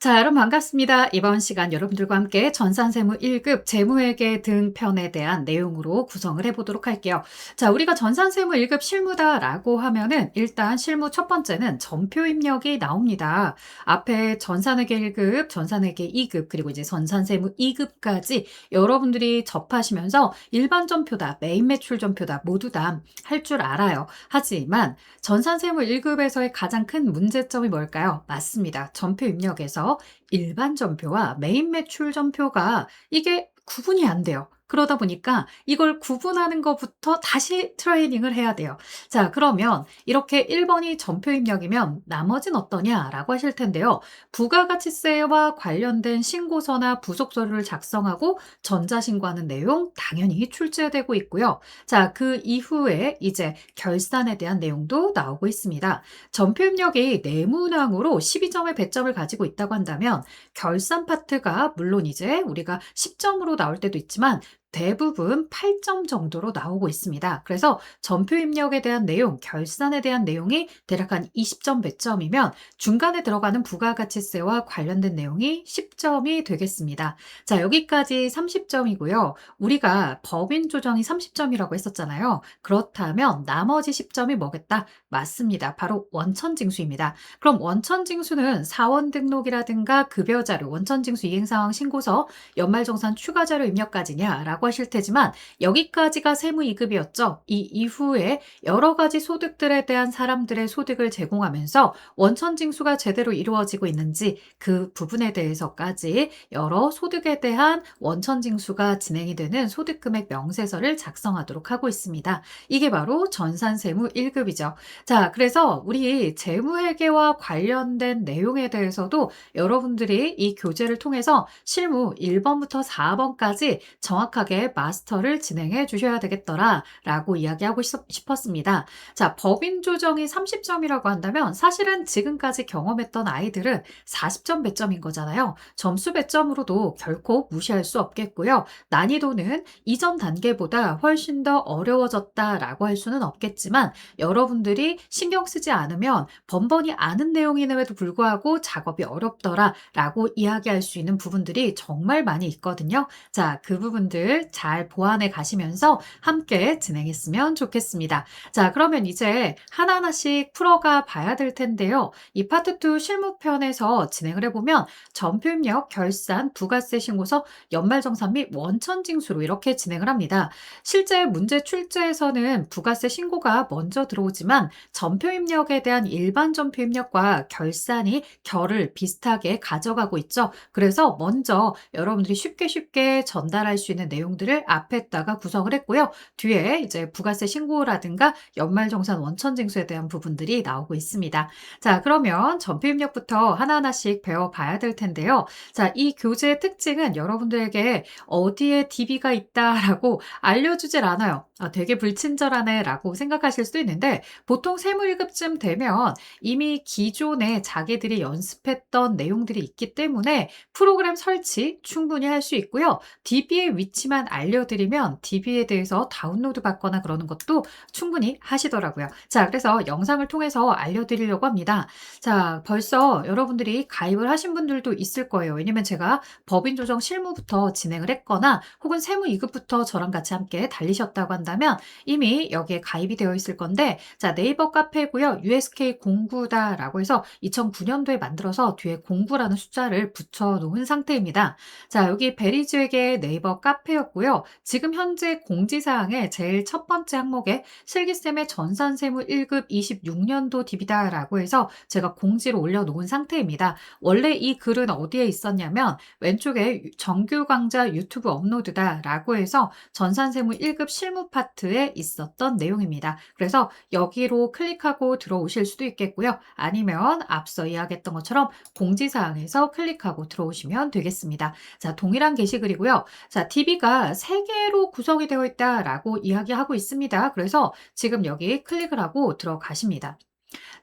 자, 여러분 반갑습니다. 이번 시간 여러분들과 함께 전산세무 1급 재무회계 등 편에 대한 내용으로 구성을 해보도록 할게요. 자, 우리가 전산세무 1급 실무다라고 하면은 일단 실무 첫 번째는 전표 입력이 나옵니다. 앞에 전산회계 1급, 전산회계 2급, 그리고 이제 전산세무 2급까지 여러분들이 접하시면서 일반 전표다, 메인 매출 전표다 모두 다 할 줄 알아요. 하지만 전산세무 1급에서의 가장 큰 문제점이 뭘까요? 맞습니다. 전표 입력에서 일반 전표와 메인 매출 전표가 이게 구분이 안 돼요. 그러다 보니까 이걸 구분하는 것부터 다시 트레이닝을 해야 돼요. 자, 그러면 이렇게 1번이 전표 입력이면 나머진 어떠냐라고 하실 텐데요. 부가가치세와 관련된 신고서나 부속서류를 작성하고 전자신고하는 내용 당연히 출제되고 있고요. 자, 그 이후에 이제 결산에 대한 내용도 나오고 있습니다. 전표 입력이 내문항으로 12점의 배점을 가지고 있다고 한다면 결산 파트가 물론 이제 우리가 10점으로 나올 때도 있지만 대부분 8점 정도로 나오고 있습니다. 그래서 전표 입력에 대한 내용, 결산에 대한 내용이 대략 한 20점 배점이면 중간에 들어가는 부가가치세와 관련된 내용이 10점이 되겠습니다. 자, 여기까지 30점이고요. 우리가 법인 조정이 30점이라고 했었잖아요. 그렇다면 나머지 10점이 뭐겠다? 맞습니다. 바로 원천징수입니다. 그럼 원천징수는 사원 등록이라든가 급여자료, 원천징수 이행상황 신고서, 연말정산 추가자료 입력까지냐라고 하실 테지만 여기까지가 세무 2급이었죠. 이 이후에 여러 가지 소득들에 대한 사람들의 소득을 제공하면서 원천징수가 제대로 이루어지고 있는지 그 부분에 대해서까지 여러 소득에 대한 원천징수가 진행이 되는 소득금액 명세서를 작성하도록 하고 있습니다. 이게 바로 전산세무 1급이죠. 자, 그래서 우리 재무회계와 관련된 내용에 대해서도 여러분들이 이 교재를 통해서 실무 1번부터 4번까지 정확하게 마스터를 진행해 주셔야 되겠더라라고 이야기하고 싶었습니다. 자, 법인 조정이 30점이라고 한다면 사실은 지금까지 경험했던 아이들은 40점 배점인 거잖아요. 점수 배점으로도 결코 무시할 수 없겠고요. 난이도는 이전 단계보다 훨씬 더 어려워졌다라고 할 수는 없겠지만 여러분들이 신경 쓰지 않으면 번번이 아는 내용임에도 불구하고 작업이 어렵더라라고 이야기할 수 있는 부분들이 정말 많이 있거든요. 자, 그 부분들 잘 보완해 가시면서 함께 진행했으면 좋겠습니다. 자, 그러면 이제 하나하나씩 풀어가 봐야 될 텐데요. 이 파트 2 실무편에서 진행을 해보면 전표 입력, 결산, 부가세 신고서, 연말정산 및 원천징수로 이렇게 진행을 합니다. 실제 문제 출제에서는 부가세 신고가 먼저 들어오지만 전표 입력에 대한 일반 전표 입력과 결산이 결을 비슷하게 가져가고 있죠. 그래서 먼저 여러분들이 쉽게 전달할 수 있는 내용들을 앞에다가 구성을 했고요. 뒤에 이제 부가세 신고라든가 연말정산 원천징수에 대한 부분들이 나오고 있습니다. 자, 그러면 전표 입력부터 하나하나씩 배워봐야 될 텐데요. 자, 이 교재의 특징은 여러분들에게 어디에 DB가 있다라고 알려주질 않아요. 되게 불친절하네 라고 생각하실 수도 있는데 보통 세무 1급쯤 되면 이미 기존에 자기들이 연습했던 내용들이 있기 때문에 프로그램 설치 충분히 할 수 있고요. DB의 위치만 알려드리면 DB에 대해서 다운로드 받거나 그러는 것도 충분히 하시더라고요. 자, 그래서 영상을 통해서 알려드리려고 합니다. 자, 벌써 여러분들이 가입을 하신 분들도 있을 거예요. 왜냐면 제가 법인조정 실무부터 진행을 했거나 혹은 세무 2급부터 저랑 같이 함께 달리셨다고 한다면 이미 여기에 가입이 되어 있을 건데 자, 네이버 카페고요. USK 공구다라고 해서 2009년도에 만들어서 뒤에 공구라는 숫자를 붙여 놓은 상태입니다. 자, 여기 베리즈에게 네이버 카페였고요. 지금 현재 공지사항에 제일 첫 번째 항목에 실기쌤의 전산세무 1급 26년도 DB다라고 해서 제가 공지를 올려놓은 상태입니다. 원래 이 글은 어디에 있었냐면 왼쪽에 정규 강좌 유튜브 업로드다라고 해서 전산세무 1급 실무 파트에 있었던 내용입니다. 그래서 여기로 클릭하고 들어오실 수도 있겠고요. 아니면 앞서 이야기했던 것처럼 공지사항에서 클릭하고 들어오시면 되겠습니다. 자, 동일한 게시글이고요. 자, DB가 3개로 구성이 되어 있다라고 이야기하고 있습니다. 그래서 지금 여기 클릭을 하고 들어가십니다.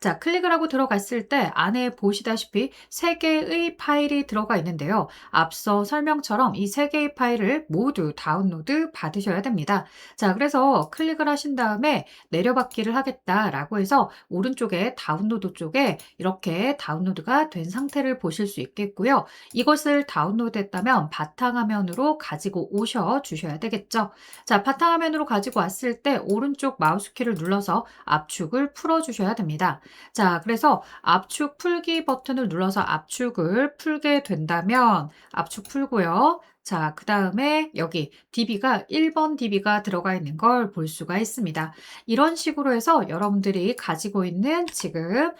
자, 클릭을 하고 들어갔을 때 안에 보시다시피 3개의 파일이 들어가 있는데요. 앞서 설명처럼 이 3개의 파일을 모두 다운로드 받으셔야 됩니다. 자, 그래서 클릭을 하신 다음에 내려받기를 하겠다라고 해서 오른쪽에 다운로드 쪽에 이렇게 다운로드가 된 상태를 보실 수 있겠고요. 이것을 다운로드했다면 바탕화면으로 가지고 오셔 주셔야 되겠죠. 자, 바탕화면으로 가지고 왔을 때 오른쪽 마우스 키를 눌러서 압축을 풀어 주셔야 됩니다. 자, 그래서 압축 풀기 버튼을 눌러서 압축을 풀게 된다면 압축 풀고요. 자, 그다음에 여기 DB가 1번 DB가 들어가 있는 걸 볼 수가 있습니다. 이런 식으로 해서 여러분들이 가지고 있는 지금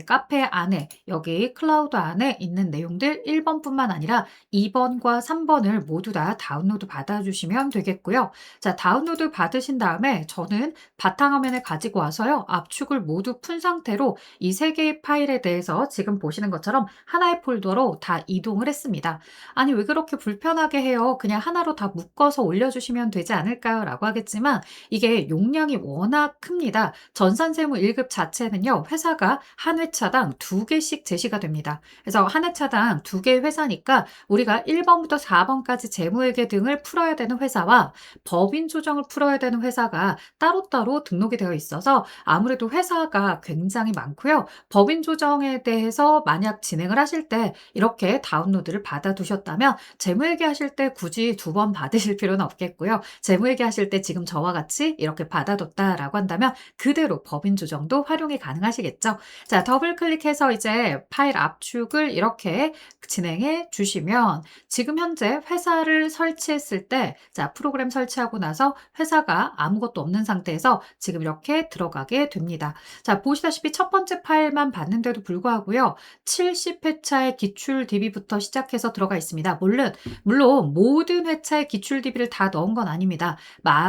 카페 안에 여기 클라우드 안에 있는 내용들 1번뿐만 아니라 2번과 3번을 모두 다 다운로드 받아주시면 되겠고요. 자, 다운로드 받으신 다음에 저는 바탕화면에 가지고 와서요. 압축을 모두 푼 상태로 이 3개의 파일에 대해서 지금 보시는 것처럼 하나의 폴더로 다 이동을 했습니다. 아니, 왜 그렇게 불편하게 해요? 그냥 하나로 다 묶어서 올려주시면 되지 않을까요? 라고 하겠지만 이게 용량이 워낙 큽니다. 전산세무 1급 자체는요. 회사가 한 회차당 2개씩 제시가 됩니다. 그래서 한 회차당 2개의 회사니까 우리가 1번부터 4번까지 재무회계 등을 풀어야 되는 회사와 법인 조정을 풀어야 되는 회사가 따로따로 등록이 되어 있어서 아무래도 회사가 굉장히 많고요. 법인 조정에 대해서 만약 진행을 하실 때 이렇게 다운로드를 받아 두셨다면 재무회계 하실 때 굳이 2번 받으실 필요는 없겠고요. 재무회계 하실 때 지금 저와 같이 이렇게 받아뒀다라고 한다면 그대로 법인 조정도 활용이 가능하시겠죠. 자, 더블 클릭해서 이제 파일 압축을 이렇게 진행해 주시면 지금 현재 회사를 설치했을 때 자, 프로그램 설치하고 나서 회사가 아무것도 없는 상태에서 지금 이렇게 들어가게 됩니다. 자, 보시다시피 첫 번째 파일만 봤는데도 불구하고요. 70회차의 기출 DB부터 시작해서 들어가 있습니다. 물론 모든 회차의 기출 DB를 다 넣은 건 아닙니다.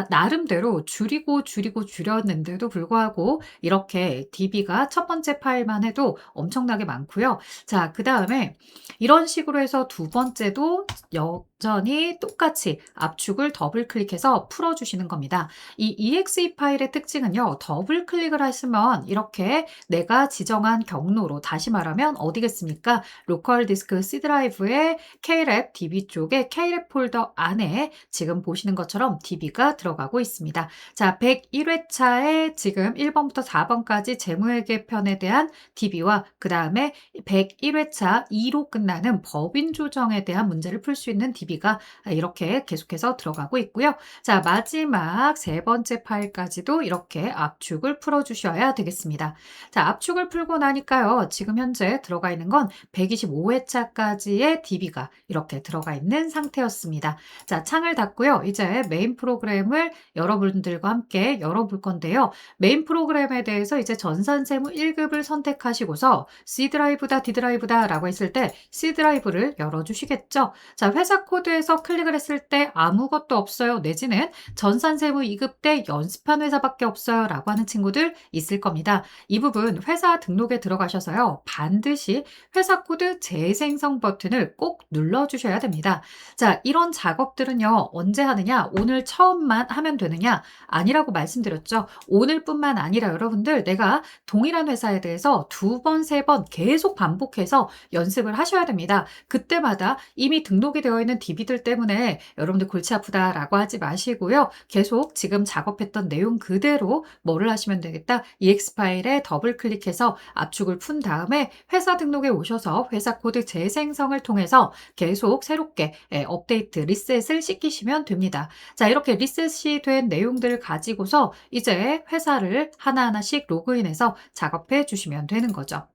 나름대로 줄이고 줄였는데도 불구하고 이렇게 DB가 첫 번째 파일만 해도 엄청나게 많고요. 자, 그다음에 이런 식으로 해서 두 번째도 여전히 똑같이 압축을 더블 클릭해서 풀어주시는 겁니다. 이 exe 파일의 특징은요. 더블 클릭을 하시면 이렇게 내가 지정한 경로로 다시 말하면 어디겠습니까? 로컬 디스크 C 드라이브의 KREF DB 쪽에 KREF 폴더 안에 지금 보시는 것처럼 DB가 들어가고 있습니다. 자, 101회차에 지금 1번부터 4번까지 재무회계 편에 대한 DB와 그 다음에 101회차 2로 끝나는 법인 조정에 대한 문제를 풀 수 있는 DB가 이렇게 계속해서 들어가고 있고요. 자, 마지막 세 번째 파일까지도 이렇게 압축을 풀어주셔야 되겠습니다. 자, 압축을 풀고 나니까요. 지금 현재 들어가 있는 건 125회차까지의 DB가 이렇게 들어가 있는 상태였습니다. 자, 창을 닫고요. 이제 메인 프로그램을 여러분들과 함께 열어볼 건데요. 메인 프로그램에 대해서 이제 전산세무 1급을 선택하시고서 C 드라이브다, D 드라이브다 라고 했을 때 C 드라이브를 열어주시겠죠. 자, 회사 코드에서 클릭을 했을 때 아무것도 없어요. 내지는 전산세무 2급 때 연습한 회사밖에 없어요. 라고 하는 친구들 있을 겁니다. 이 부분 회사 등록에 들어가셔서요. 반드시 회사 코드 재생성 버튼을 꼭 눌러주셔야 됩니다. 자, 이런 작업들은요. 언제 하느냐? 오늘 처음만 하면 되느냐? 아니라고 말씀드렸죠. 오늘뿐만 아니라 여러분들 내가 동일한 회사에 대해서 2번, 3번 계속 반복해서 연습을 하셔야 됩니다. 그때마다 이미 등록이 되어 있는 DB들 때문에 여러분들 골치 아프다라고 하지 마시고요. 계속 지금 작업했던 내용 그대로 뭐를 하시면 되겠다. EX 파일에 더블 클릭해서 압축을 푼 다음에 회사 등록에 오셔서 회사 코드 재생성을 통해서 계속 새롭게 업데이트, 리셋을 시키시면 됩니다. 자, 이렇게 리셋이 된 내용들을 가지고서 이제 회사를 하나하나씩 로그인해서 작업해 주시면 되는 거죠.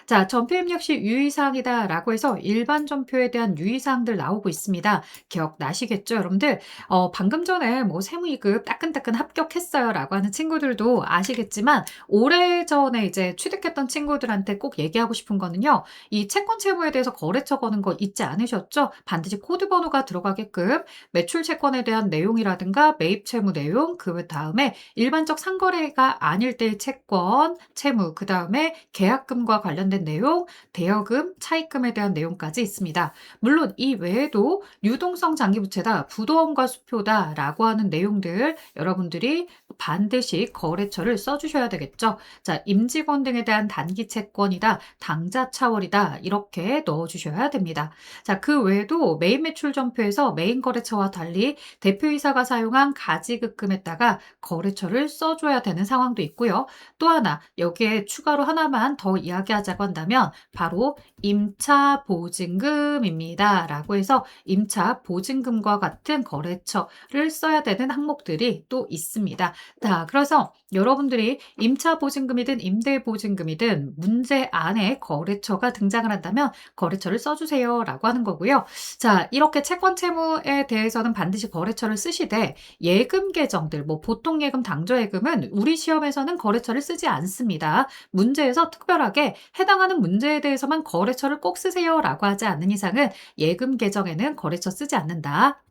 자, 전표 입력 시 유의사항이다 라고 해서 일반 전표에 대한 유의사항들 나오고 있습니다. 기억나시겠죠, 여러분들? 방금 전에 뭐 세무 2급 따끈따끈 합격했어요 라고 하는 친구들도 아시겠지만 오래전에 이제 취득했던 친구들한테 꼭 얘기하고 싶은 거는요. 이 채권 채무에 대해서 거래처 거는 거 잊지 않으셨죠? 반드시 코드 번호가 들어가게끔 매출 채권에 대한 내용이라든가 매입 채무 내용, 그 다음에 일반적 상거래가 아닐 때의 채권, 채무, 그 다음에 계약금과 관련된 내용, 대여금, 차입금에 대한 내용까지 있습니다. 물론 이 외에도 유동성 장기부채다, 부도원과 수표다 라고 하는 내용들 여러분들이 반드시 거래처를 써주셔야 되겠죠. 자, 임직원 등에 대한 단기 채권이다, 당좌 차월이다 이렇게 넣어주셔야 됩니다. 자, 그 외에도 메인 매출 전표에서 메인 거래처와 달리 대표이사가 사용한 가지급금에다가 거래처를 써줘야 되는 상황도 있고요. 또 하나 여기에 추가로 하나만 더 이야기하자고 한다면 바로 임차 보증금입니다. 라고 해서 임차 보증금과 같은 거래처를 써야 되는 항목들이 또 있습니다. 자, 그래서 여러분들이 임차 보증금이든 임대 보증금이든 문제 안에 거래처가 등장을 한다면 거래처를 써주세요 라고 하는 거고요. 자, 이렇게 채권 채무에 대해서는 반드시 거래처를 쓰시되 예금 계정들, 뭐 보통 예금, 당좌 예금은 우리 시험에서는 거래처를 쓰지 않습니다. 문제에서 특별하게 해당하는 문제에 대해서만 거래처를 꼭 쓰세요 라고 하지 않는 이상은 예금 계정에는 거래처 쓰지 않는다.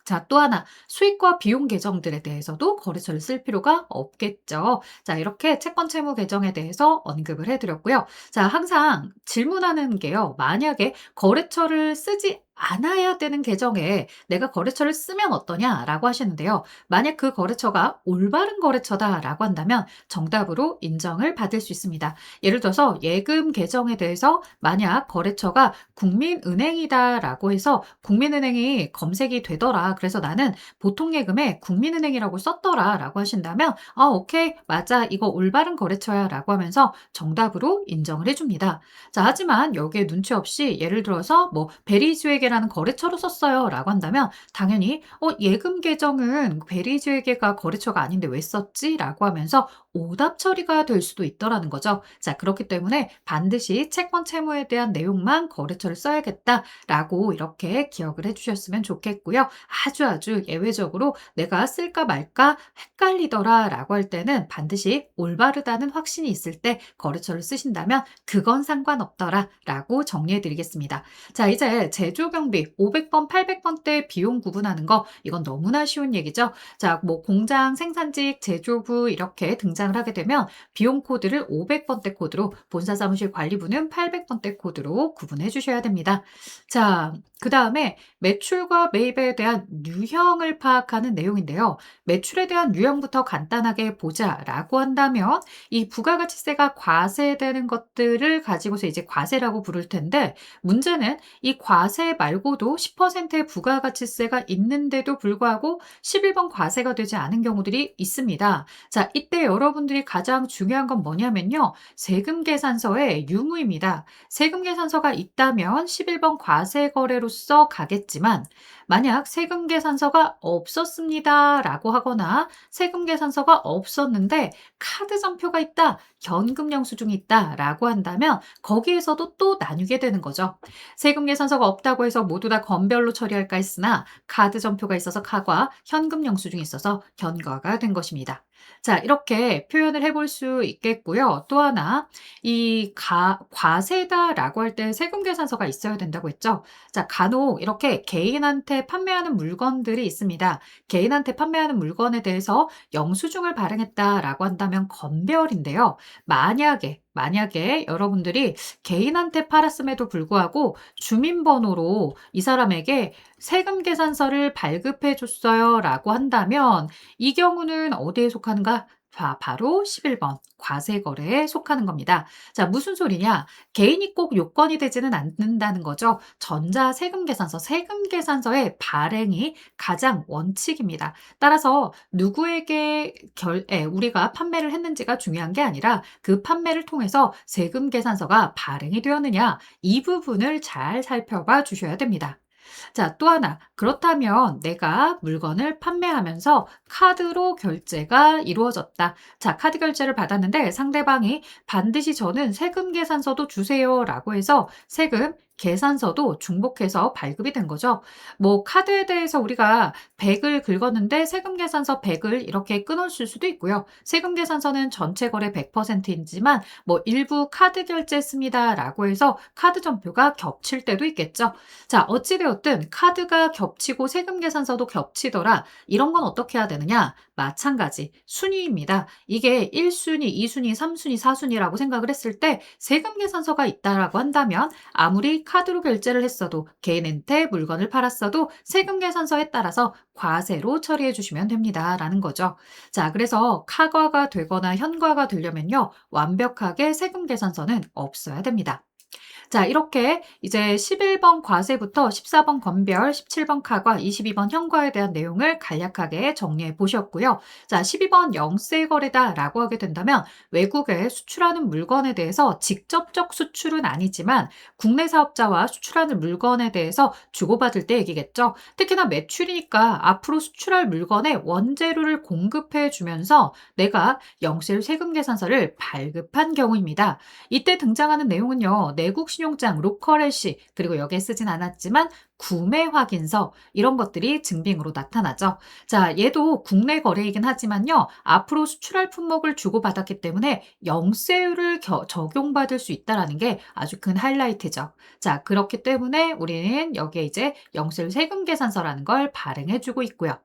자, 또 하나 수익과 비용 계정들에 대해서도 거래처를 쓸 필요가 없겠죠. 자, 이렇게 채권 채무 계정에 대해서 언급을 해드렸고요. 자, 항상 질문하는 게요. 만약에 거래처를 쓰지 않아야 되는 계정에 내가 거래처를 쓰면 어떠냐라고 하시는데요. 만약 그 거래처가 올바른 거래처다라고 한다면 정답으로 인정을 받을 수 있습니다. 예를 들어서 예금 계정에 대해서 만약 거래처가 국민은행이다라고 해서 국민은행이 검색이 되더라. 그래서 나는 보통 예금에 국민은행이라고 썼더라라고 하신다면 오케이 맞아 이거 올바른 거래처야라고 하면서 정답으로 인정을 해줍니다. 자, 하지만 여기에 눈치 없이 예를 들어서 뭐 베리즈에게라는 거래처로 썼어요 라고 한다면 당연히 예금 계정은 베리즈에게가 거래처가 아닌데 왜 썼지? 라고 하면서 오답 처리가 될 수도 있더라는 거죠. 자, 그렇기 때문에 반드시 채권 채무에 대한 내용만 거래처를 써야겠다라고 이렇게 기억을 해주셨으면 좋겠고요. 아주 예외적으로 내가 쓸까 말까 헷갈리더라라고 할 때는 반드시 올바르다는 확신이 있을 때 거래처를 쓰신다면 그건 상관없더라라고 정리해 드리겠습니다. 자, 이제 제조경비 500번, 800번대 비용 구분하는 거 이건 너무나 쉬운 얘기죠. 자, 뭐 공장, 생산직, 제조부 이렇게 등장을 하게 되면 비용 코드를 500번대 코드로 본사 사무실 관리부는 800번대 코드로 구분해 주셔야 됩니다. 자, 그 다음에 매출과 매입에 대한 유형을 파악하는 내용인데요. 매출에 대한 유형부터 간단하게 보자라고 한다면 이 부가가치세가 과세되는 것들을 가지고서 이제 과세라고 부를 텐데 문제는 이 과세 말고도 10%의 부가가치세가 있는데도 불구하고 11번 과세가 되지 않은 경우들이 있습니다. 자, 이때 여러분들이 가장 중요한 건 뭐냐면요. 세금 계산서의 유무입니다. 세금 계산서가 있다면 11번 과세 거래로서 가겠지만 만약 세금 계산서가 없었습니다 라고 하거나 세금 계산서가 없었는데 카드 전표가 있다, 현금 영수증이 있다 라고 한다면 거기에서도 또 나뉘게 되는 거죠. 세금 계산서가 없다고 해서 모두 다 건별로 처리할까 했으나 카드 전표가 있어서 카과, 현금 영수증이 있어서 현과가 된 것입니다. 자, 이렇게 표현을 해볼 수 있겠고요. 또 하나, 이 과세다라고 할 때 세금 계산서가 있어야 된다고 했죠. 자, 간혹 이렇게 개인한테 판매하는 물건들이 있습니다. 개인한테 판매하는 물건에 대해서 영수증을 발행했다라고 한다면 건별인데요. 만약에 여러분들이 개인한테 팔았음에도 불구하고 주민번호로 이 사람에게 세금 계산서를 발급해 줬어요 라고 한다면 이 경우는 어디에 속하는가? 바로 11번 과세거래에 속하는 겁니다. 자, 무슨 소리냐? 개인이 꼭 요건이 되지는 않는다는 거죠. 전자세금계산서, 세금계산서의 발행이 가장 원칙입니다. 따라서 누구에게 우리가 판매를 했는지가 중요한 게 아니라 그 판매를 통해서 세금계산서가 발행이 되었느냐 이 부분을 잘 살펴봐 주셔야 됩니다. 자, 또 하나. 그렇다면 내가 물건을 판매하면서 카드로 결제가 이루어졌다. 자, 카드 결제를 받았는데 상대방이 반드시 저는 세금 계산서도 주세요 라고 해서 세금 계산서도 중복해서 발급이 된 거죠. 뭐 카드에 대해서 우리가 100을 긁었는데 세금 계산서 100을 이렇게 끊었을 수도 있고요. 세금 계산서는 전체 거래 100%이지만 뭐 일부 카드 결제했습니다 라고 해서 카드 전표가 겹칠 때도 있겠죠. 자, 어찌되었든 카드가 겹치고 세금 계산서도 겹치더라. 이런 건 어떻게 해야 되느냐? 마찬가지 순위입니다. 이게 1순위, 2순위, 3순위, 4순위라고 생각을 했을 때 세금 계산서가 있다라고 한다면 아무리 카드로 결제를 했어도 개인한테 물건을 팔았어도 세금 계산서에 따라서 과세로 처리해 주시면 됩니다라는 거죠. 자, 그래서 카과가 되거나 현과가 되려면요. 완벽하게 세금 계산서는 없어야 됩니다. 자, 이렇게 이제 11번 과세부터 14번 건별, 17번 카과, 22번 현과에 대한 내용을 간략하게 정리해 보셨고요. 자, 12번 영세 거래다라고 하게 된다면 외국에 수출하는 물건에 대해서 직접적 수출은 아니지만 국내 사업자와 수출하는 물건에 대해서 주고받을 때 얘기겠죠. 특히나 매출이니까 앞으로 수출할 물건에 원재료를 공급해 주면서 내가 영세 세금 계산서를 발급한 경우입니다. 이때 등장하는 내용은요, 내국 신용장, 로컬 LC, 그리고 여기에 쓰진 않았지만 구매 확인서, 이런 것들이 증빙으로 나타나죠. 자, 얘도 국내 거래이긴 하지만요, 앞으로 수출할 품목을 주고받았기 때문에 영세율을 적용받을 수 있다는 게 아주 큰 하이라이트죠. 자, 그렇기 때문에 우리는 여기에 이제 영세율 세금 계산서라는 걸 발행해주고 있고요.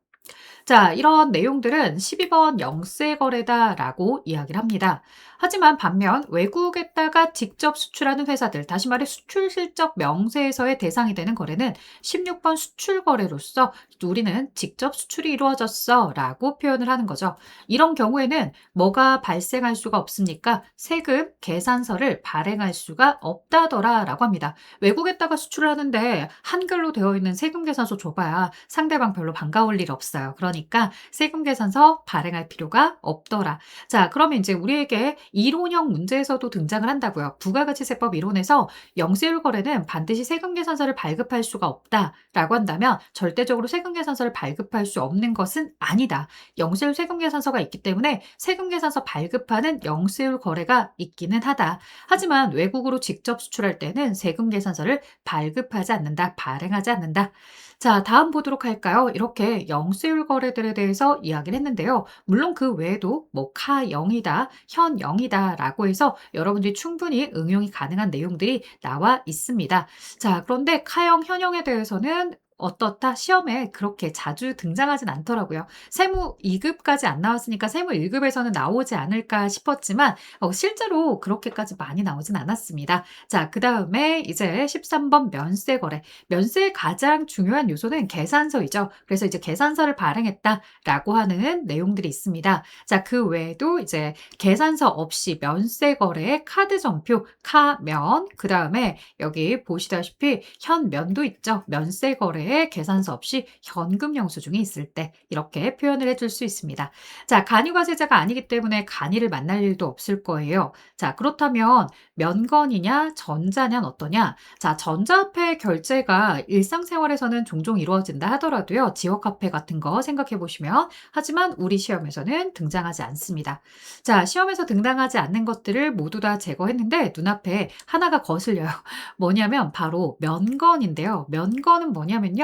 자, 이런 내용들은 12번 영세 거래다라고 이야기를 합니다. 하지만 반면 외국에다가 직접 수출하는 회사들, 다시 말해 수출 실적 명세에서의 대상이 되는 거래는 16번 수출 거래로서 우리는 직접 수출이 이루어졌어라고 표현을 하는 거죠. 이런 경우에는 뭐가 발생할 수가 없습니까? 세금 계산서를 발행할 수가 없다더라라고 합니다. 외국에다가 수출을 하는데 한글로 되어 있는 세금 계산서 줘봐야 상대방 별로 반가울 일 없어요. 그러니까 세금 계산서 발행할 필요가 없더라. 자, 그러면 이제 우리에게 이론형 문제에서도 등장을 한다고요. 부가가치세법 이론에서 영세율 거래는 반드시 세금 계산서를 발급할 수가 없다라고 한다면 절대적으로 세금 계산서를 발급할 수 없는 것은 아니다. 영세율 세금 계산서가 있기 때문에 세금 계산서 발급하는 영세율 거래가 있기는 하다. 하지만 외국으로 직접 수출할 때는 세금 계산서를 발급하지 않는다, 발행하지 않는다. 자, 다음 보도록 할까요? 이렇게 영세율 거래들에 대해서 이야기를 했는데요. 물론 그 외에도 뭐 카 0이다, 현 0이다라고 해서 여러분들이 충분히 응용이 가능한 내용들이 나와 있습니다. 자, 그런데 카형, 현형에 대해서는 어떻다? 시험에 그렇게 자주 등장하진 않더라고요. 세무 2급까지 안 나왔으니까 세무 1급에서는 나오지 않을까 싶었지만 실제로 그렇게까지 많이 나오진 않았습니다. 자, 그 다음에 이제 13번 면세 거래. 면세의 가장 중요한 요소는 계산서이죠. 그래서 이제 계산서를 발행했다라고 하는 내용들이 있습니다. 자, 그 외에도 이제 계산서 없이 면세 거래의 카드 전표, 카면, 그 다음에 여기 보시다시피 현면도 있죠. 면세 거래 계산서 없이 현금 영수증이 있을 때 이렇게 표현을 해줄 수 있습니다. 자, 간이과세자가 아니기 때문에 간이를 만날 일도 없을 거예요. 자, 그렇다면 면건이냐 전자냐 어떠냐? 자, 전자화폐 결제가 일상생활에서는 종종 이루어진다 하더라도요. 지역화폐 같은 거 생각해 보시면 하지만 우리 시험에서는 등장하지 않습니다. 자, 시험에서 등장하지 않는 것들을 모두 다 제거했는데 눈앞에 하나가 거슬려요. 뭐냐면 바로 면건인데요. 면건은 뭐냐면요.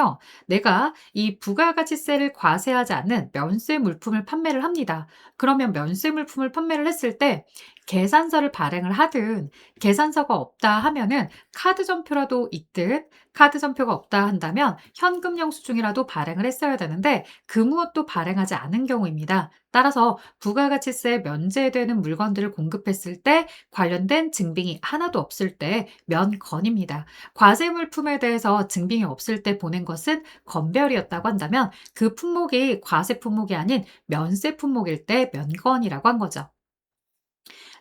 내가 이 부가가치세를 과세하지 않는 면세 물품을 판매를 합니다. 그러면 면세 물품을 판매를 했을 때 계산서를 발행을 하든 계산서가 없다 하면은 카드 전표라도 있든 카드 전표가 없다 한다면 현금 영수증이라도 발행을 했어야 되는데 그 무엇도 발행하지 않은 경우입니다. 따라서 부가가치세 면제되는 물건들을 공급했을 때 관련된 증빙이 하나도 없을 때 면건입니다. 과세 물품에 대해서 증빙이 없을 때 보낸 것은 건별이었다고 한다면 그 품목이 과세 품목이 아닌 면세 품목일 때 면건이라고 한 거죠.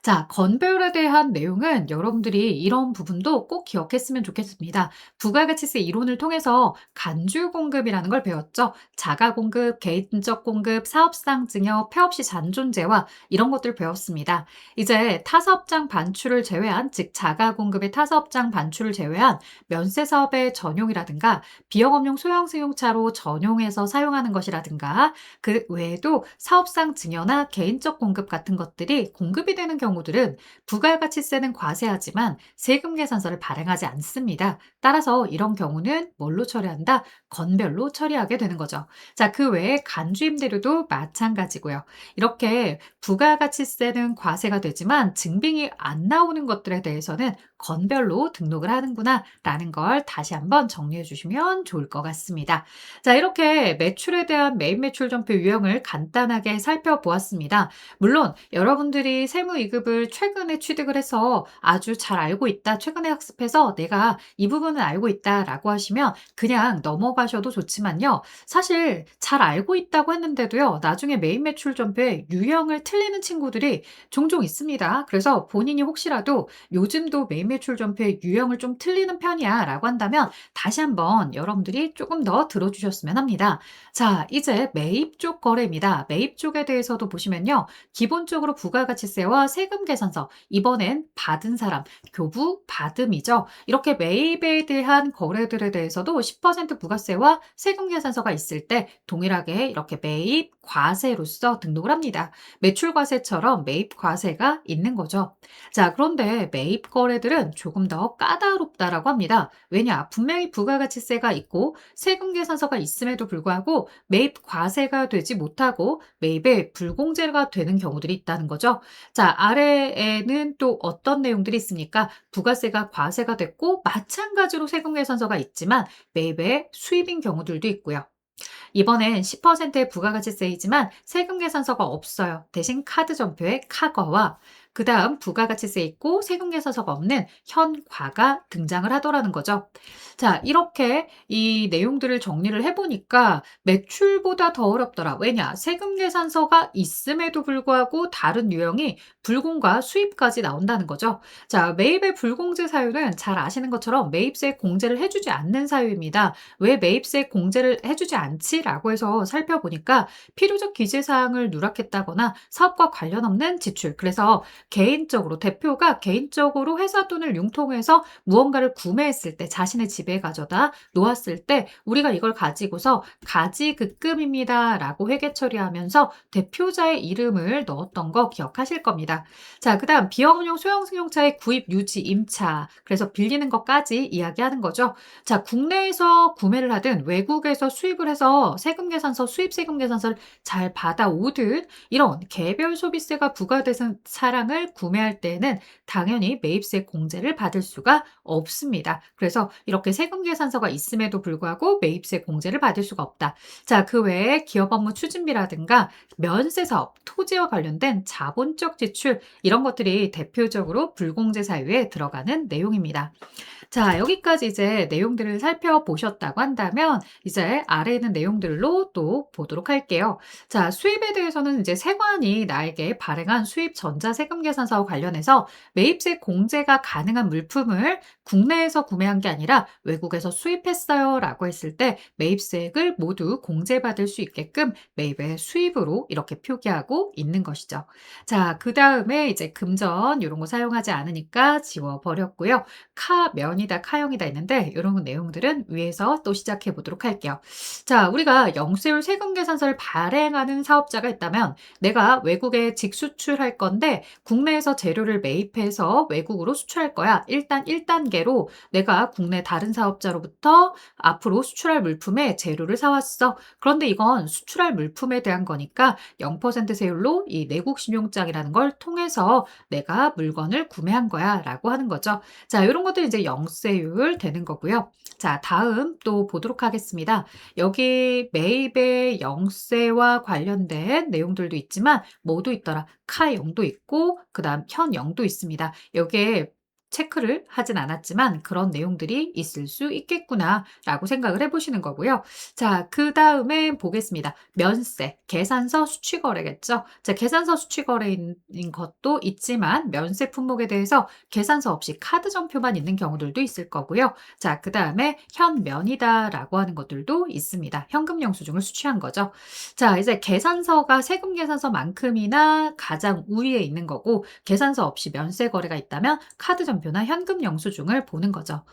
자, 건배율에 대한 내용은 여러분들이 이런 부분도 꼭 기억했으면 좋겠습니다. 부가가치세 이론을 통해서 간주 공급이라는 걸 배웠죠. 자가 공급, 개인적 공급, 사업상 증여, 폐업시 잔존재화 이런 것들을 배웠습니다. 이제 타사업장 반출을 제외한, 즉 자가 공급의 타사업장 반출을 제외한 면세 사업의 전용이라든가 비영업용 소형 승용차로 전용해서 사용하는 것이라든가 그 외에도 사업상 증여나 개인적 공급 같은 것들이 공급이 되는 경우 경우들은 부가가치세는 과세하지만 세금 계산서를 발행하지 않습니다. 따라서 이런 경우는 뭘로 처리한다? 건별로 처리하게 되는 거죠. 자, 그 외에 간주임대료도 마찬가지고요. 이렇게 부가가치세는 과세가 되지만 증빙이 안 나오는 것들에 대해서는 건별로 등록을 하는구나 라는 걸 다시 한번 정리해 주시면 좋을 것 같습니다. 자, 이렇게 매출에 대한 매입 매출 전표 유형을 간단하게 살펴보았습니다. 물론 여러분들이 세무이급을 최근에 취득을 해서 아주 잘 알고 있다, 최근에 학습해서 내가 이 부분은 알고 있다라고 하시면 그냥 넘어가셔도 좋지만요. 사실 잘 알고 있다고 했는데도요, 나중에 매입 매출 전표의 유형을 틀리는 친구들이 종종 있습니다. 그래서 본인이 혹시라도 요즘도 매입 매출 전표의 유형을 좀 틀리는 편이야 라고 한다면 다시 한번 여러분들이 조금 더 들어주셨으면 합니다. 자, 이제 매입 쪽 거래입니다. 매입 쪽에 대해서도 보시면요. 기본적으로 부가가치세와 세금 계산서, 이번엔 받은 사람, 교부 받음이죠. 이렇게 매입에 대한 거래들에 대해서도 10% 부가세와 세금 계산서가 있을 때 동일하게 이렇게 매입 과세로서 등록을 합니다. 매출 과세처럼 매입 과세가 있는 거죠. 자, 그런데 매입 거래들은 조금 더 까다롭다라고 합니다. 왜냐? 분명히 부가가치세가 있고 세금 계산서가 있음에도 불구하고 매입 과세가 되지 못하고 매입에 불공제가 되는 경우들이 있다는 거죠. 자, 아래에는 또 어떤 내용들이 있습니까? 부가세가 과세가 됐고 마찬가지로 세금 계산서가 있지만 매입에 수입인 경우들도 있고요. 이번엔 10%의 부가가치세이지만 세금 계산서가 없어요. 대신 카드 전표에 카거와 그 다음 부가가치세 있고 세금 계산서가 없는 현과가 등장을 하더라는 거죠. 자, 이렇게 이 내용들을 정리를 해보니까 매출보다 더 어렵더라. 왜냐? 세금 계산서가 있음에도 불구하고 다른 유형이 불공과 수입까지 나온다는 거죠. 자, 매입의 불공제 사유는 잘 아시는 것처럼 매입세 공제를 해주지 않는 사유입니다. 왜 매입세 공제를 해주지 않지? 라고 해서 살펴보니까 필요적 기재사항을 누락했다거나 사업과 관련 없는 지출. 그래서 개인적으로 대표가 개인적으로 회사 돈을 융통해서 무언가를 구매했을 때 자신의 집에 가져다 놓았을 때 우리가 이걸 가지고서 가지급금입니다 라고 회계 처리하면서 대표자의 이름을 넣었던 거 기억하실 겁니다. 자, 그 다음 비영업용 소형 승용차의 구입, 유지, 임차, 그래서 빌리는 것까지 이야기하는 거죠. 자, 국내에서 구매를 하든 외국에서 수입을 해서 세금 계산서, 수입 세금 계산서를 잘 받아오든 이런 개별 소비세가 부과되는 차량을 구매할 때는 당연히 매입세 공제를 받을 수가 없습니다. 그래서 이렇게 세금 계산서가 있음에도 불구하고 매입세 공제를 받을 수가 없다. 자, 그 외에 기업 업무 추진비라든가 면세 사업, 토지와 관련된 자본적 지출 이런 것들이 대표적으로 불공제 사유에 들어가는 내용입니다. 자, 여기까지 이제 내용들을 살펴보셨다고 한다면 이제 아래에 있는 내용들로 또 보도록 할게요. 자, 수입에 대해서는 이제 세관이 나에게 발행한 수입 전자세금 계산서와 관련해서 매입세 공제가 가능한 물품을 국내에서 구매한 게 아니라 외국에서 수입했어요 라고 했을 때 매입세액을 모두 공제받을 수 있게끔 매입의 수입으로 이렇게 표기하고 있는 것이죠. 자, 그 다음에 이제 금전 이런 거 사용하지 않으니까 지워버렸고요. 면이다, 카형이다 있는데 이런 내용들은 위에서 또 시작해 보도록 할게요. 자, 우리가 영세율 세금 계산서를 발행하는 사업자가 있다면 내가 외국에 직수출할 건데 국내에서 재료를 매입해서 외국으로 수출할 거야. 일단 1단계로 내가 국내 다른 사업자로부터 앞으로 수출할 물품에 재료를 사왔어. 그런데 이건 수출할 물품에 대한 거니까 0% 세율로 이 내국 신용장이라는 걸 통해서 내가 물건을 구매한 거야 라고 하는 거죠. 자, 이런 것들 이제 영세율 되는 거고요. 자, 다음 또 보도록 하겠습니다. 여기 매입의 영세와 관련된 내용들도 있지만 뭐도 있더라? 카영도 있고 그 다음 현영도 있습니다. 여기에 체크를 하진 않았지만 그런 내용들이 있을 수 있겠구나 라고 생각을 해보시는 거고요. 자, 그 다음에 보겠습니다. 면세, 계산서 수취거래겠죠. 자, 계산서 수취거래인 것도 있지만 면세 품목에 대해서 계산서 없이 카드 전표만 있는 경우들도 있을 거고요. 자, 그 다음에 현면이다 라고 하는 것들도 있습니다. 현금 영수증을 수취한 거죠. 자, 이제 계산서가 세금 계산서만큼이나 가장 우위에 있는 거고 계산서 없이 면세 거래가 있다면 카드 전표나 현금 영수증을 보는 거죠.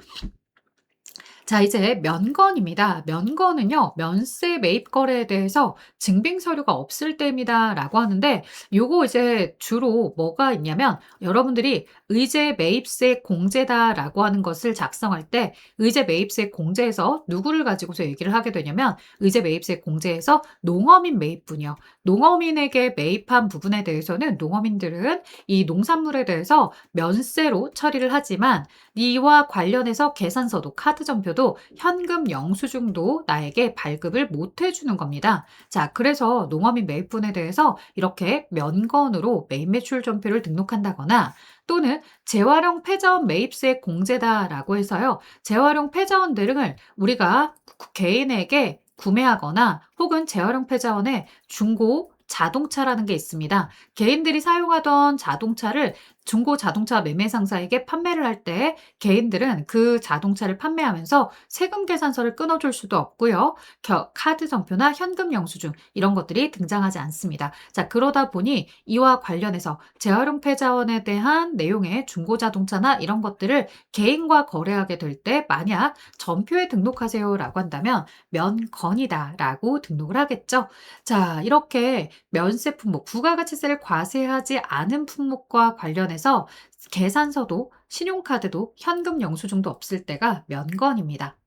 자, 이제 면건입니다. 면건은요, 면세 매입 거래에 대해서 증빙 서류가 없을 때입니다라고 하는데, 요거 이제 주로 뭐가 있냐면, 여러분들이 의제 매입세 공제다라고 하는 것을 작성할 때, 의제 매입세 공제에서 누구를 가지고서 얘기를 하게 되냐면, 의제 매입세 공제에서 농어민 매입분이요. 농어민에게 매입한 부분에 대해서는 농어민들은 이 농산물에 대해서 면세로 처리를 하지만, 이와 관련해서 계산서도 카드 전표도 현금 영수증도 나에게 발급을 못 해주는 겁니다. 자, 그래서 농어민 매입분에 대해서 이렇게 면건으로 매입 매출 전표를 등록한다거나 또는 재활용 폐자원 매입세 공제다라고 해서요. 재활용 폐자원 등을 우리가 개인에게 구매하거나 혹은 재활용 폐자원에 중고 자동차라는 게 있습니다. 개인들이 사용하던 자동차를 중고 자동차 매매 상사에게 판매를 할 때 개인들은 그 자동차를 판매하면서 세금 계산서를 끊어줄 수도 없고요. 카드 정표나 현금 영수증 이런 것들이 등장하지 않습니다. 자, 그러다 보니 이와 관련해서 재활용 폐자원에 대한 내용의 중고 자동차나 이런 것들을 개인과 거래하게 될 때 만약 전표에 등록하세요라고 한다면 면건이다라고 등록을 하겠죠. 자, 이렇게 면세 품목, 부가가치세를 과세하지 않은 품목과 관련해서 계산서도 신용카드도 현금 영수증도 없을 때가 면건입니다.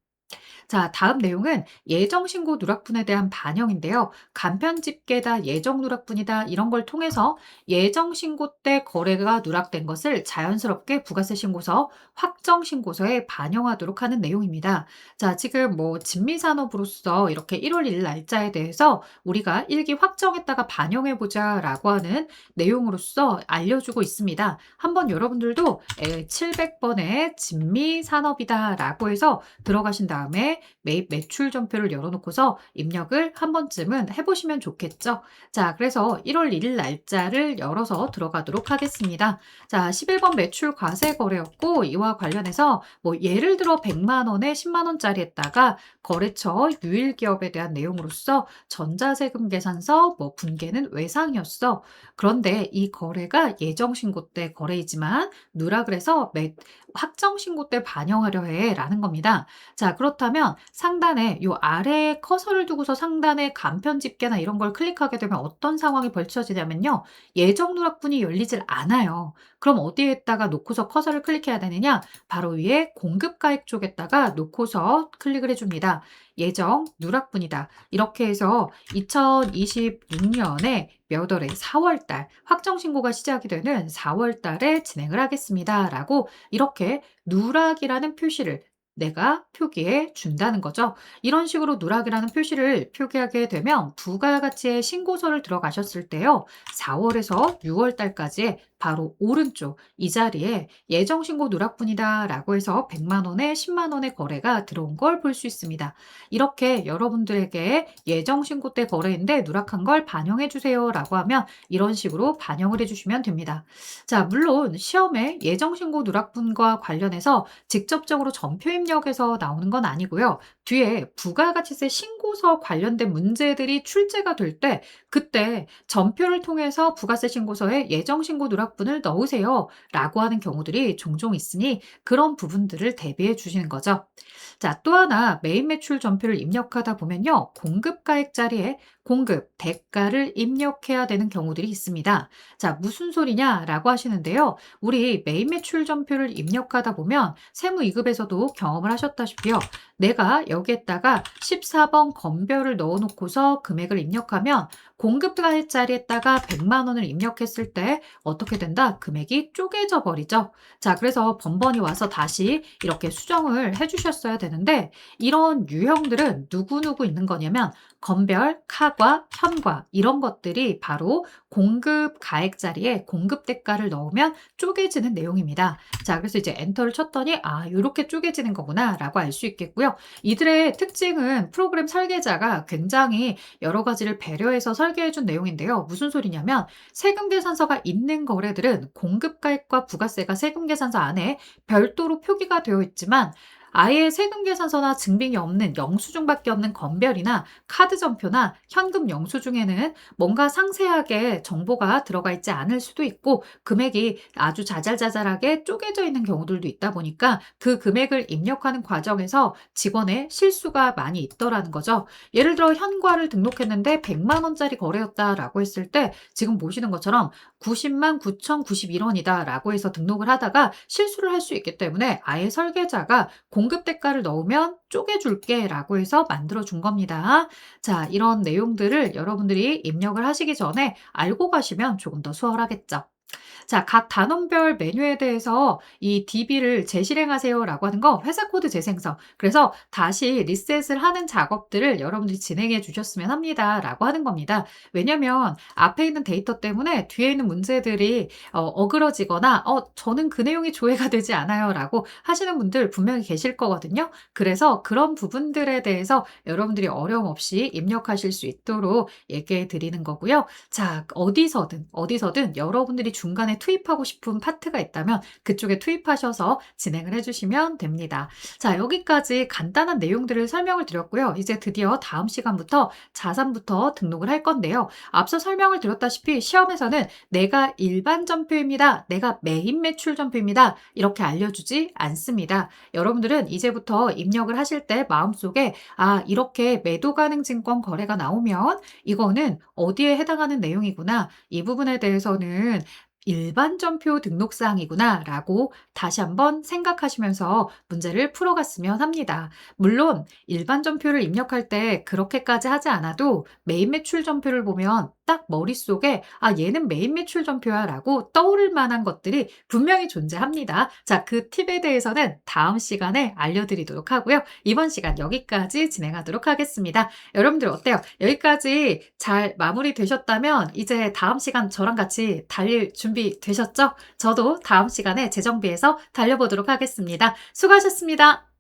자, 다음 내용은 예정신고 누락분에 대한 반영인데요. 간편집계다, 예정누락분이다 이런 걸 통해서 예정신고 때 거래가 누락된 것을 자연스럽게 부가세 신고서, 확정신고서에 반영하도록 하는 내용입니다. 자, 지금 뭐 진미산업으로서 이렇게 1월 1일 날짜에 대해서 우리가 일기 확정했다가 반영해보자 라고 하는 내용으로서 알려주고 있습니다. 한번 여러분들도 700번의 진미산업이다 라고 해서 들어가신 다음에 매입 매출 전표를 열어놓고서 입력을 한 번쯤은 해보시면 좋겠죠. 자, 그래서 1월 1일 날짜를 열어서 들어가도록 하겠습니다. 자, 11번 매출 과세 거래였고 이와 관련해서 뭐 예를 들어 100만 원에 10만 원짜리 했다가 거래처 유일기업에 대한 내용으로서 전자세금 계산서 뭐 분계는 외상이었어. 그런데 이 거래가 예정신고 때 거래이지만 누락을 해서 확정신고 때 반영하려 해라는 겁니다. 자, 그렇다면 상단에 요 아래에 커서를 두고서 상단에 간편 집계나 이런 걸 클릭하게 되면 어떤 상황이 벌쳐지냐면요. 예정 누락분이 열리질 않아요. 그럼 어디에다가 놓고서 커서를 클릭해야 되느냐? 바로 위에 공급가액 쪽에다가 놓고서 클릭을 해줍니다. 예정 누락분이다. 이렇게 해서 2026년에 몇 월에 4월 달 확정 신고가 시작이 되는 4월 달에 진행을 하겠습니다. 라고 이렇게 누락이라는 표시를 내가 표기해 준다는 거죠. 이런 식으로 누락이라는 표시를 표기하게 되면 부가가치의 신고서를 들어가셨을 때요. 4월에서 6월 달까지 바로 오른쪽 이 자리에 예정신고 누락분이다 라고 해서 100만 원에 10만 원의 거래가 들어온 걸 볼 수 있습니다. 이렇게 여러분들에게 예정신고 때 거래인데 누락한 걸 반영해 주세요 라고 하면 이런 식으로 반영을 해주시면 됩니다. 자, 물론 시험에 예정신고 누락분과 관련해서 직접적으로 전표 입력에서 나오는 건 아니고요. 뒤에 부가가치세 신고서 관련된 문제들이 출제가 될 때 그때 전표를 통해서 부가세 신고서에 예정신고 누락분을 넣으세요 라고 하는 경우들이 종종 있으니 그런 부분들을 대비해 주시는 거죠. 자, 또 하나 매입 매출 전표를 입력하다 보면요. 공급가액 자리에 공급, 대가를 입력해야 되는 경우들이 있습니다. 자, 무슨 소리냐라고 하시는데요. 우리 매입 매출 전표를 입력하다 보면 세무이급에서도 경험을 하셨다시피요. 내가 여기에다가 14번 건별을 넣어놓고서 금액을 입력하면 공급가액 자리에다가 100만 원을 입력했을 때 어떻게 된다? 금액이 쪼개져 버리죠. 자, 그래서 번번이 와서 다시 이렇게 수정을 해주셨어야 되는데 이런 유형들은 누구누구 있는 거냐면 건별, 카과, 현과 이런 것들이 바로 공급 가액 자리에 공급 대가를 넣으면 쪼개지는 내용입니다. 자, 그래서 이제 엔터를 쳤더니 아, 이렇게 쪼개지는 거구나 라고 알 수 있겠고요. 이들의 특징은 프로그램 설계자가 굉장히 여러 가지를 배려해서 설계해 준 내용인데요. 무슨 소리냐면 세금 계산서가 있는 거래들은 공급 가액과 부가세가 세금 계산서 안에 별도로 표기가 되어 있지만 아예 세금 계산서나 증빙이 없는 영수증밖에 없는 건별이나 카드 전표나 현금 영수증에는 뭔가 상세하게 정보가 들어가 있지 않을 수도 있고 금액이 아주 자잘자잘하게 쪼개져 있는 경우들도 있다 보니까 그 금액을 입력하는 과정에서 직원의 실수가 많이 있더라는 거죠. 예를 들어 현과를 등록했는데 100만 원짜리 거래였다라고 했을 때 지금 보시는 것처럼 90만 9,091원이다라고 해서 등록을 하다가 실수를 할 수 있기 때문에 아예 설계자가 공급 대가를 넣으면 쪼개줄게라고 해서 만들어 준 겁니다. 자, 이런 내용들을 여러분들이 입력을 하시기 전에 알고 가시면 조금 더 수월하겠죠. 자, 각 단원별 메뉴에 대해서 이 DB를 재실행하세요라고 하는 거 회사 코드 재생성. 그래서 다시 리셋을 하는 작업들을 여러분들이 진행해 주셨으면 합니다라고 하는 겁니다. 왜냐면 앞에 있는 데이터 때문에 뒤에 있는 문제들이 어그러지거나 저는 그 내용이 조회가 되지 않아요라고 하시는 분들 분명히 계실 거거든요. 그래서 그런 부분들에 대해서 여러분들이 어려움 없이 입력하실 수 있도록 얘기해 드리는 거고요. 자, 어디서든 여러분들이 중간에 투입하고 싶은 파트가 있다면 그쪽에 투입하셔서 진행을 해주시면 됩니다. 자, 여기까지 간단한 내용들을 설명을 드렸고요. 이제 드디어 다음 시간부터 자산부터 등록을 할 건데요. 앞서 설명을 드렸다시피 시험에서는 내가 일반 전표입니다. 내가 메인 매출 전표입니다. 이렇게 알려주지 않습니다. 여러분들은 이제부터 입력을 하실 때 마음속에 이렇게 매도 가능 증권 거래가 나오면 이거는 어디에 해당하는 내용이구나. 이 부분에 대해서는 일반 전표 등록 사항이구나 라고 다시 한번 생각하시면서 문제를 풀어갔으면 합니다. 물론 일반 전표를 입력할 때 그렇게까지 하지 않아도 메인 매출 전표를 보면 딱 머릿속에 얘는 메인 매출 전표야 라고 떠오를 만한 것들이 분명히 존재합니다. 자, 그 팁에 대해서는 다음 시간에 알려드리도록 하고요. 이번 시간 여기까지 진행하도록 하겠습니다. 여러분들 어때요? 여기까지 잘 마무리되셨다면 이제 다음 시간 저랑 같이 달릴 준비 되셨죠? 저도 다음 시간에 재정비해서 달려보도록 하겠습니다. 수고하셨습니다.